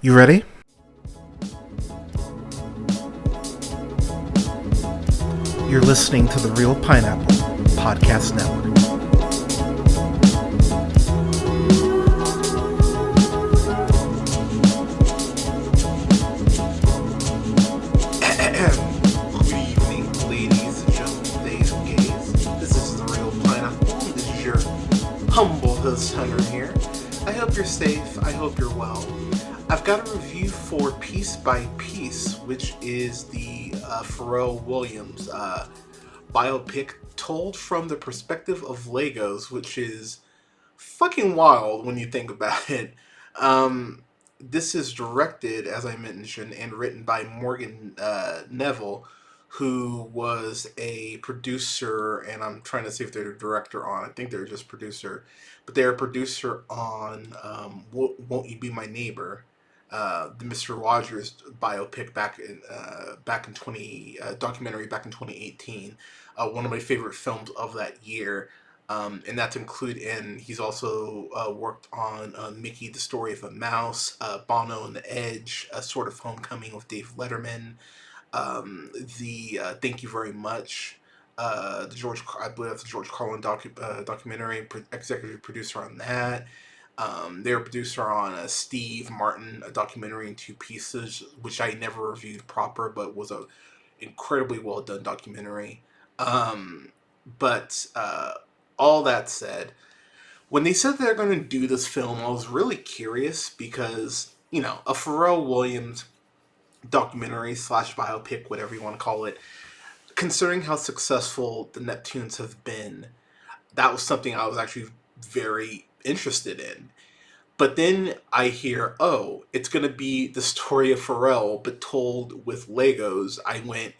You ready? You're listening to the Real Pineapple Podcast Network. Good evening, ladies and gentlemen, days and gays. This is the Real Pineapple. This is your humble host, Hunter, here. I hope you're safe. I hope you're well. I've got a review for Piece by Piece, which is the Pharrell Williams biopic told from the perspective of Legos, which is fucking wild when you think about it. This is directed, as I mentioned, and written by Morgan Neville, who was a producer, and I'm trying to see if they're a director on. I think they're just producer, but they're a producer on "Won't You Be My Neighbor," the Mr. Rogers biopic back in documentary back in 2018. One of my favorite films of that year. And that's and he's also worked on Mickey, the Story of a Mouse, Bono and the Edge, A Sort of Homecoming with Dave Letterman, the Thank You Very Much, I believe that's the George Carlin documentary, executive producer on that. They're a producer on Steve Martin, a documentary in two pieces, which I never reviewed proper, but was a incredibly well done documentary. But all that said, when they said they're going to do this film, I was really curious because, a Pharrell Williams documentary slash biopic, whatever you want to call it, considering how successful the Neptunes have been, that was something I was actually very interested in. But then I hear, oh, it's going to be the story of Pharrell, but told with Legos. I went,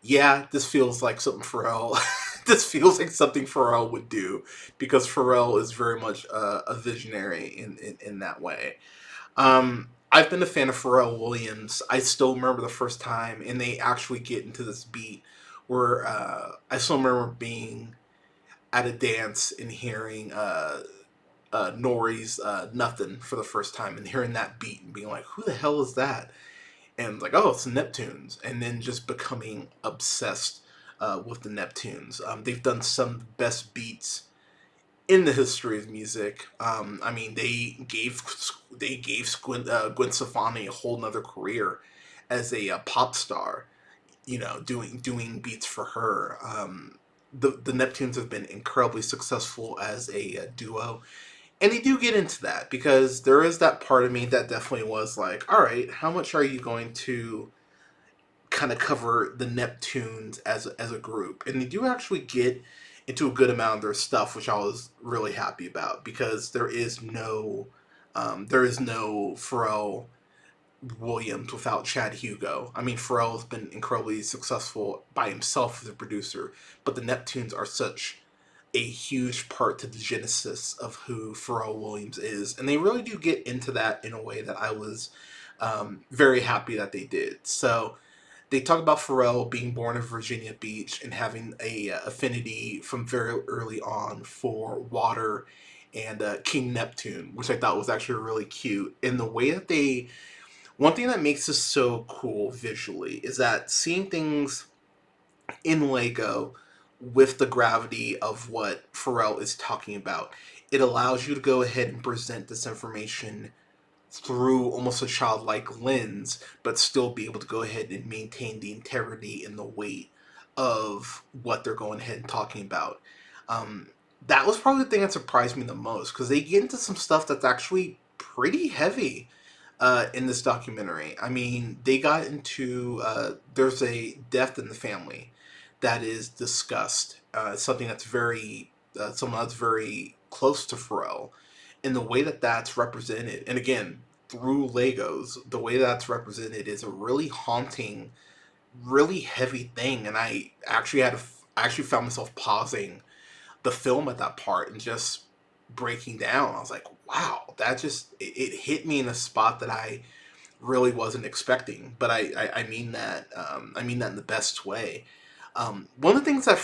yeah, this feels like something Pharrell. This feels like something Pharrell would do, because Pharrell is very much a visionary in that way. I've been a fan of Pharrell Williams. I still remember the first time, and they actually get into this beat where I still remember being at a dance and hearing Nori's "Nothing" for the first time, and hearing that beat and being like, "Who the hell is that?" And like, oh, it's the Neptunes, and then just becoming obsessed with the Neptunes. They've done some of the best beats in the history of music. I mean, they gave Gwen Stefani a whole nother career as a pop star. Doing beats for her. The Neptunes have been incredibly successful as a duo. And they do get into that because there is that part of me that definitely was like, all right, how much are you going to kind of cover the Neptunes as a group? And they do actually get into a good amount of their stuff, which I was really happy about, because there is no Pharrell Williams without Chad Hugo. I mean, Pharrell has been incredibly successful by himself as a producer, but the Neptunes are such a huge part to the genesis of who Pharrell Williams is. And they really do get into that in a way that I was very happy that they did. So they talk about Pharrell being born in Virginia Beach and having a affinity from very early on for water and King Neptune, which I thought was actually really cute. And the way that one thing that makes this so cool visually is that seeing things in Lego with the gravity of what Pharrell is talking about, it allows you to go ahead and present this information through almost a childlike lens, but still be able to go ahead and maintain the integrity and the weight of what they're going ahead and talking about. That was probably the thing that surprised me the most, because they get into some stuff that's actually pretty heavy in this documentary. I mean, they got into there's a death in the family that is discussed. Someone that's very close to Pharrell, and the way that that's represented, and again through Legos, the way that's represented is a really haunting, really heavy thing. And I actually found myself pausing the film at that part and just breaking down. I was like, wow, it hit me in a spot that I really wasn't expecting. But I mean that in the best way. One of the things that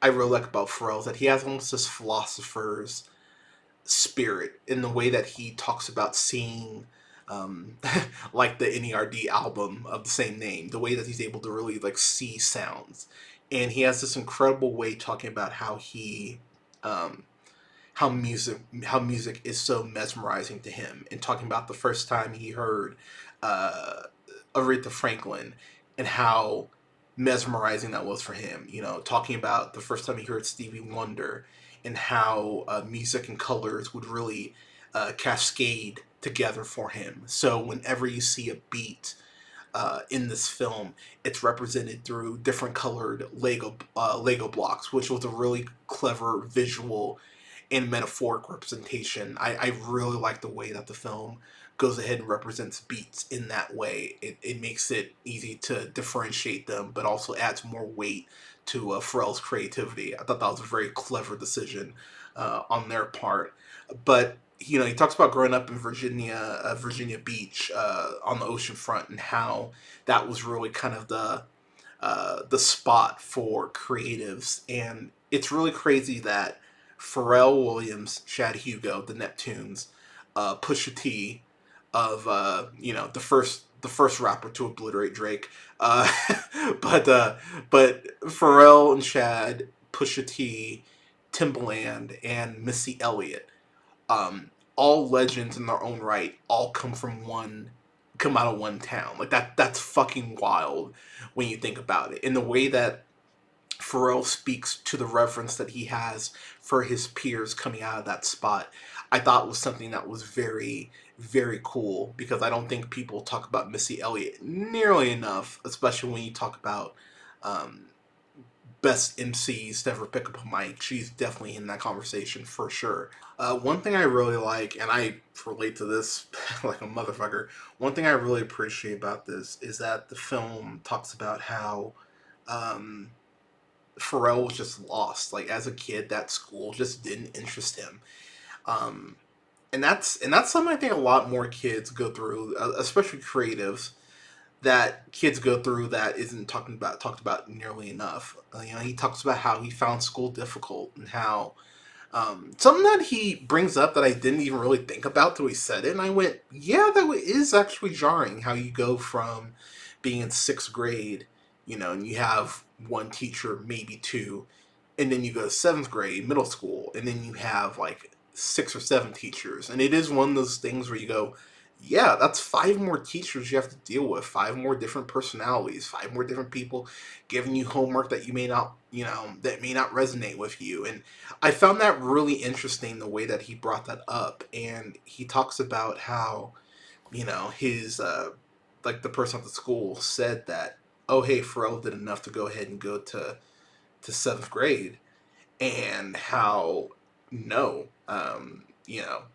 I really like about Pharrell is that he has almost this philosopher's spirit in the way that he talks about seeing um, like the NERD album of the same name. The way that he's able to really like see sounds, and he has this incredible way talking about how he um, how music is so mesmerizing to him, and talking about the first time he heard uh, Aretha Franklin and how mesmerizing that was for him. Talking about the first time he heard Stevie Wonder and how music and colors would really cascade together for him. So whenever you see a beat in this film, it's represented through different colored Lego blocks, which was a really clever visual and metaphoric representation. I really like the way that the film goes ahead and represents beats in that way. It makes it easy to differentiate them, but also adds more weight to Pharrell's creativity. I thought that was a very clever decision on their part. But he talks about growing up in Virginia Beach, on the ocean front, and how that was really kind of the spot for creatives. And it's really crazy that Pharrell Williams, Chad Hugo, the Neptunes, Pusha T, of the first rapper to obliterate Drake, uh, but Pharrell and Chad, Pusha T, Timbaland, and Missy Elliott, all legends in their own right, all come out of one town. Like that's fucking wild when you think about it. In the way that Pharrell speaks to the reverence that he has for his peers coming out of that spot, I thought was something that was very, very cool, because I don't think people talk about Missy Elliott nearly enough, especially when you talk about um, best MCs to ever pick up a mic. She's definitely in that conversation for sure. One thing I really like, and I relate to this like a motherfucker, one thing I really appreciate about this is that the film talks about how um, Pharrell was just lost. Like as a kid, that school just didn't interest him. Um, and that's something I think a lot more kids go through, especially creatives. That kids go through that isn't talked about nearly enough. He talks about how he found school difficult, and how something that he brings up that I didn't even really think about till he said it, and I went, yeah, that is actually jarring. How you go from being in sixth grade, and you have one teacher, maybe two, and then you go to seventh grade, middle school, and then you have like six or seven teachers, and it is one of those things where you go, yeah, that's five more teachers you have to deal with, five more different personalities, five more different people giving you homework that you may not, that may not resonate with you. And I found that really interesting, the way that he brought that up. And he talks about how, his, like the person at the school said that, oh, hey, Pharrell did enough to go ahead and go to seventh grade, and how, no,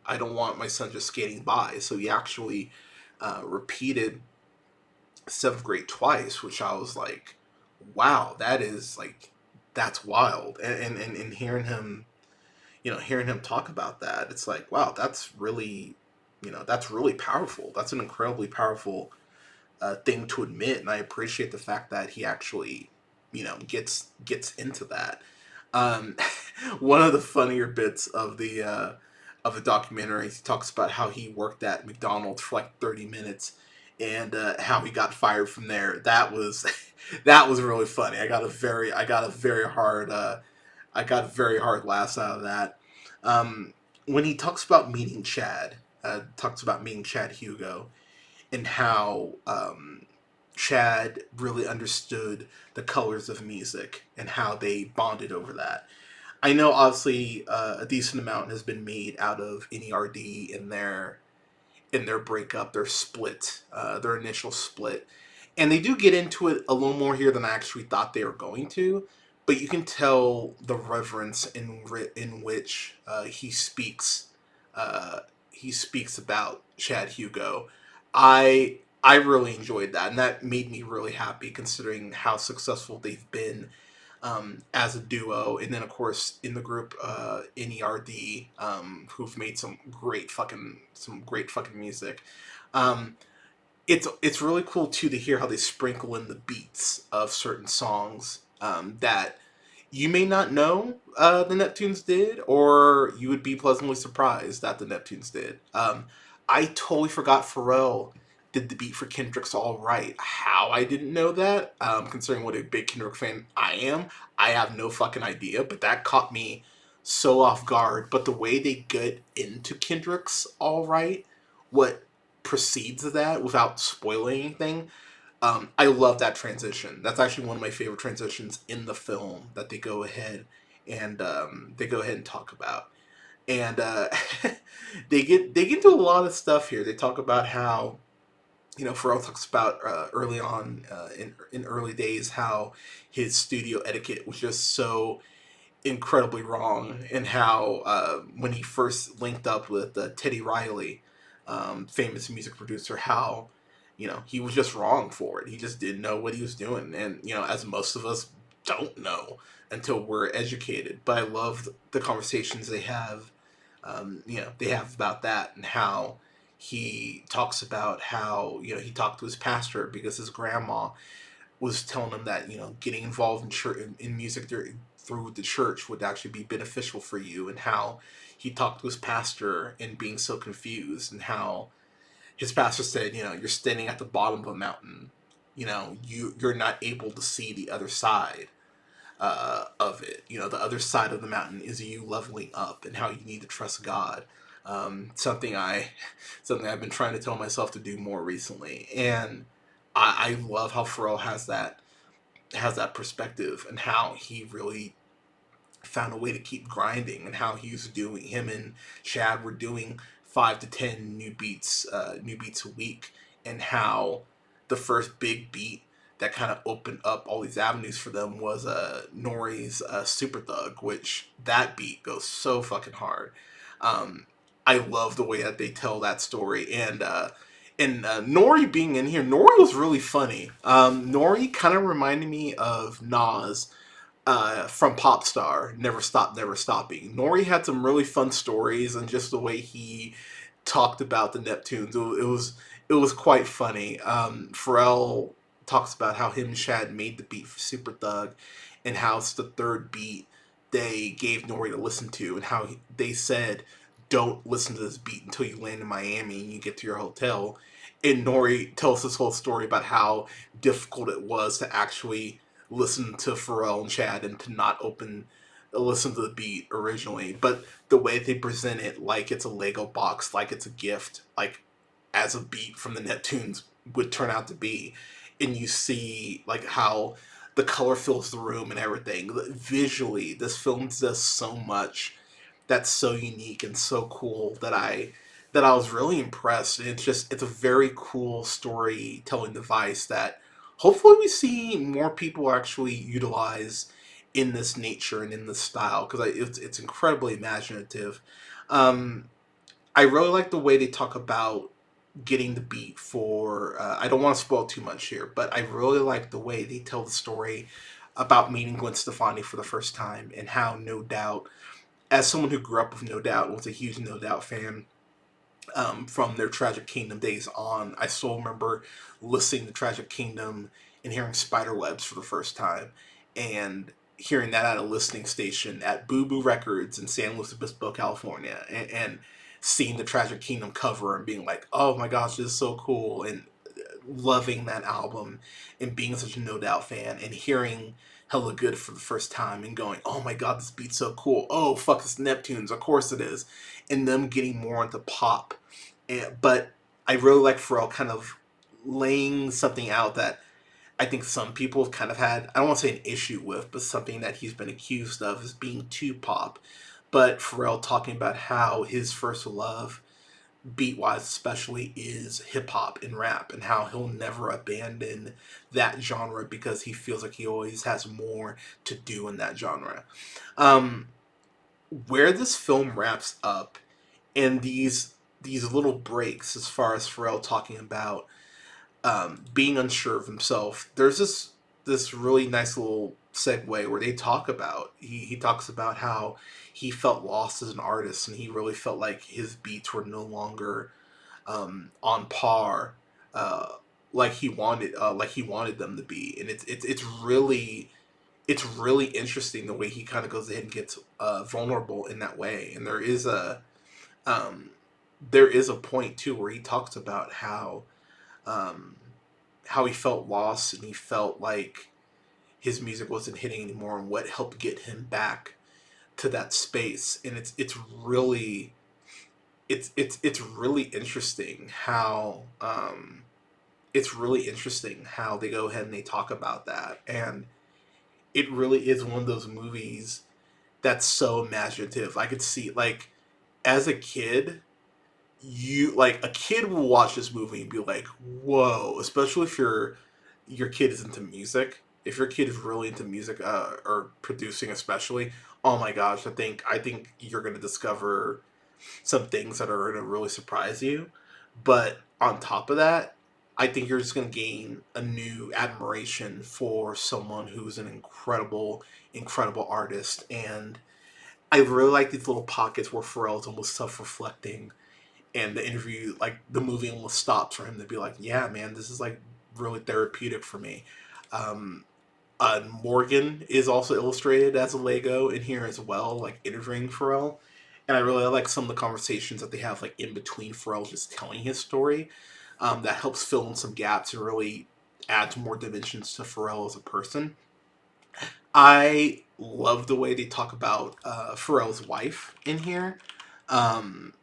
I don't want my son just skating by. So he actually repeated seventh grade twice, which I was like, wow, that's wild. And hearing him talk about that, it's like, wow, that's really powerful. That's an incredibly powerful thing to admit, and I appreciate the fact that he actually, gets into that. Um, One of the funnier bits of the documentary, he talks about how he worked at McDonald's for like 30 minutes, and how he got fired from there. That was that was really funny. I got a very hard laugh out of that. When he talks about meeting Chad Hugo, and how Chad really understood the colors of music and how they bonded over that. I know obviously a decent amount has been made out of NERD in their breakup, their split, their initial split, and they do get into it a little more here than I actually thought they were going to. But you can tell the reverence in which uh, he speaks about Chad Hugo. I really enjoyed that, and that made me really happy, considering how successful they've been as a duo, and then of course in the group NERD, who've made some great fucking music. Um, it's really cool too to hear how they sprinkle in the beats of certain songs that you may not know the Neptunes did, or you would be pleasantly surprised that the Neptunes did. I totally forgot Pharrell did the beat for Kendrick's All Right. How I didn't know that, considering what a big Kendrick fan I am, I have no fucking idea, but that caught me so off guard. But the way they get into Kendrick's All Right, what precedes that without spoiling anything, I love that transition. That's actually one of my favorite transitions in the film that they go ahead and talk about. And they get into a lot of stuff here. They talk about how, Pharrell talks about early on in early days how his studio etiquette was just so incredibly wrong, and how when he first linked up with Teddy Riley, famous music producer, how he was just wrong for it. He just didn't know what he was doing, and as most of us don't know until we're educated. But I love the conversations they have. They have about that, and how he talks about how he talked to his pastor because his grandma was telling him that getting involved in church in music through the church would actually be beneficial for you, and how he talked to his pastor and being so confused, and how his pastor said, you're standing at the bottom of a mountain, you're not able to see the other side of it. The other side of the mountain is you leveling up, and how you need to trust God. Something something I've been trying to tell myself to do more recently, and I love how Pharrell has that perspective, and how he really found a way to keep grinding, and how him and Chad were doing 5 to 10 new beats a week, and how the first big beat that kind of opened up all these avenues for them was Nori's Super Thug, which that beat goes so fucking hard. Um, I love the way that they tell that story, and Nori being in here, Nori was really funny. Nori kind of reminded me of Nas from Popstar, Never Stop, Never Stopping. Nori had some really fun stories, and just the way he talked about the Neptunes, it was quite funny. Pharrell talks about how him and Shad made the beat for Super Thug, and how it's the third beat they gave Nori to listen to, and how they said, "Don't listen to this beat until you land in Miami and you get to your hotel." And Nori tells this whole story about how difficult it was to actually listen to Pharrell and Chad, and to not listen to the beat originally, but the way they present it, like it's a Lego box, like it's a gift, like as a beat from the Neptunes would turn out to be. And you see like how the color fills the room and everything. Visually, this film does so much that's so unique and so cool that I was really impressed. And it's a very cool storytelling device that hopefully we see more people actually utilize in this nature and in this style, because it's incredibly imaginative. Um, I really like the way they talk about getting the beat for. I don't want to spoil too much here, but I really like the way they tell the story about meeting Gwen Stefani for the first time, and how No Doubt, as someone who grew up with No Doubt, was a huge No Doubt fan, from their Tragic Kingdom days on. I still remember listening to Tragic Kingdom and hearing Spiderwebs for the first time, and hearing that at a listening station at Boo Boo Records in San Luis Obispo, California, and seeing the Tragic Kingdom cover and being like, "Oh my gosh, this is so cool," and loving that album, and being such a No Doubt fan, and hearing Hella Good for the first time and going, "Oh my god, this beat's so cool. Oh fuck, it's Neptunes, of course it is." And them getting more into pop. But I really like Pharrell kind of laying something out that I think some people have kind of had, I don't want to say an issue with, but something that he's been accused of is being too pop. But Pharrell talking about how his first love, beat wise especially, is hip hop and rap, and how he'll never abandon that genre because he feels like he always has more to do in that genre. Um, where this film wraps up, and these little breaks as far as Pharrell talking about being unsure of himself, there's this really nice little segue where they talk about he talks about how he felt lost as an artist, and he really felt like his beats were no longer on par, uh, like he wanted them to be. And it's really interesting the way he kind of goes ahead and gets vulnerable in that way. And there is um, there is a point too where he talks about um, how he felt lost and he felt like his music wasn't hitting anymore, and what helped get him back to that space. And it's really interesting how it's really interesting how they go ahead and they talk about that. And it really is one of those movies that's so imaginative. I could see, like, as a kid, you like a kid will watch this movie and be like, "Whoa!" Especially if your kid is into music. If your kid is really into music, or producing, especially, oh my gosh, I think you're gonna discover some things that are gonna really surprise you. But on top of that, I think you're just gonna gain a new admiration for someone who's an incredible artist. And I really like these little pockets where Pharrell's almost self-reflecting, and the interview, like the movie, almost stops for him to be like, "Yeah, man, this is like really therapeutic for me." Um, Morgan is also illustrated as a Lego in here as well, like interviewing Pharrell, and I really like some of the conversations that they have, like in between Pharrell just telling his story. That helps fill in some gaps and really adds more dimensions to Pharrell as a person. I love the way they talk about Pharrell's wife in here. Um,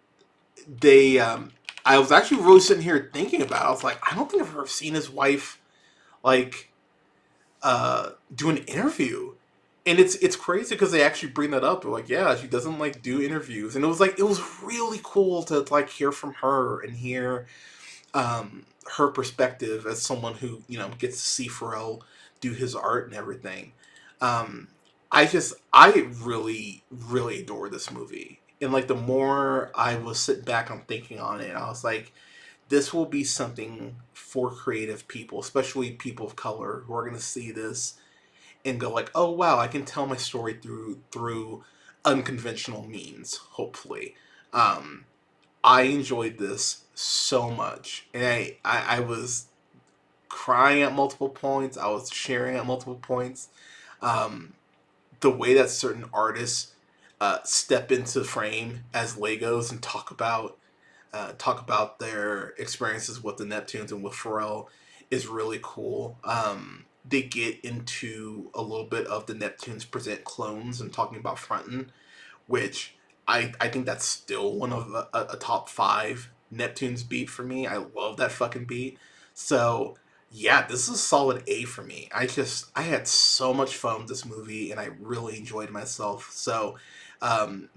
they I was actually really sitting here thinking about it. I was like, I don't think I've ever seen his wife like do an interview. And it's crazy because they actually bring that up. They're like, yeah, she doesn't like do interviews. And it was like, it was really cool to like hear from her and hear her perspective as someone who, gets to see Pharrell do his art and everything. Um, I really, really adore this movie. And like the more I was sitting back and thinking on it, I was like, this will be something for creative people, especially people of color, who are going to see this and go like, oh wow, I can tell my story through unconventional means. Hopefully, um, I enjoyed this so much, and I was crying at multiple points. I was sharing at multiple points. Um, the way that certain artists step into frame as Legos and talk about their experiences with the Neptunes and with Pharrell is really cool. They get into a little bit of the Neptunes present clones and talking about frontin', which I think that's still one of a top five Neptunes beat for me. I love that fucking beat. So yeah, this is a solid A for me. I had so much fun with this movie and I really enjoyed myself. So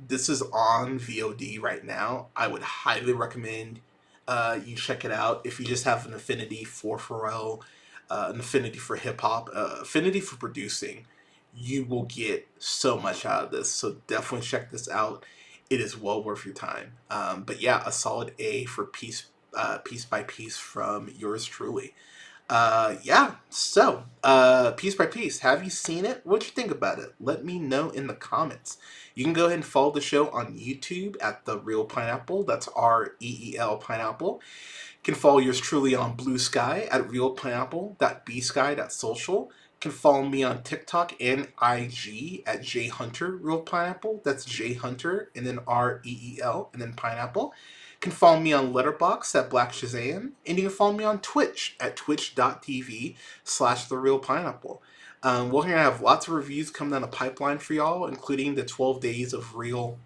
this is on VOD right now. I would highly recommend you check it out if you just have an affinity for Pharrell, an affinity for hip hop, affinity for producing. You will get so much out of this. So definitely check this out. It is well worth your time. But yeah, a solid A for piece by piece from yours truly. Yeah, so, piece by piece, have you seen it? What'd you think about it? Let me know in the comments. You can go ahead and follow the show on YouTube at The Real Pineapple. That's REEL Pineapple. You can follow yours truly on Blue Sky at realpineapple.bsky.social. You can follow me on TikTok and IG at jhunter real pineapple. That's jhunter and then REEL and then pineapple. You can follow me on Letterboxd at Black Shazam, and you can follow me on Twitch at twitch.tv/The Real Pineapple. We're going to have lots of reviews coming down the pipeline for y'all, including the 12 Days of Real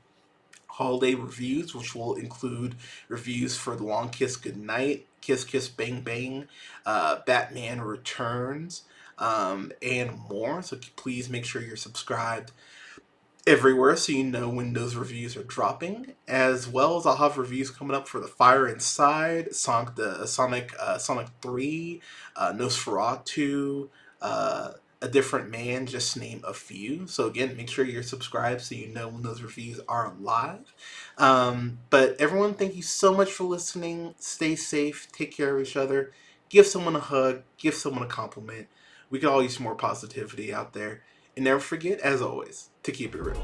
holiday reviews, which will include reviews for The Long Kiss Goodnight, Kiss Kiss Bang Bang, Batman Returns, and more. So please make sure you're subscribed everywhere so you know when those reviews are dropping. As well as I'll have reviews coming up for The Fire Inside, Sonic 3, Nosferatu, A Different Man, just to name a few. So again, make sure you're subscribed so you know when those reviews are live. But everyone, thank you so much for listening. Stay safe, take care of each other, give someone a hug, give someone a compliment. We could all use more positivity out there. And never forget, as always, to keep it real.